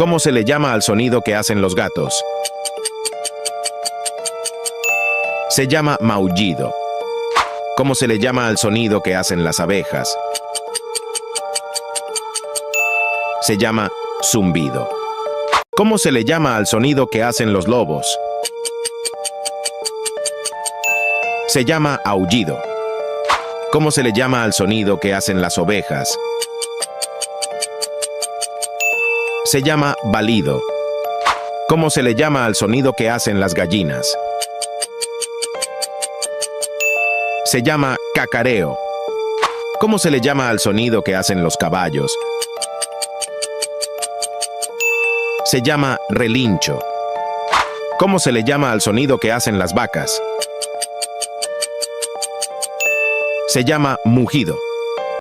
¿Cómo se le llama al sonido que hacen los gatos? Se llama maullido. ¿Cómo se le llama al sonido que hacen las abejas? Se llama zumbido. ¿Cómo se le llama al sonido que hacen los lobos? Se llama aullido. ¿Cómo se le llama al sonido que hacen las ovejas? Se llama balido. ¿Cómo se le llama al sonido que hacen las gallinas? Se llama cacareo. ¿Cómo se le llama al sonido que hacen los caballos? Se llama relincho. ¿Cómo se le llama al sonido que hacen las vacas? Se llama mugido.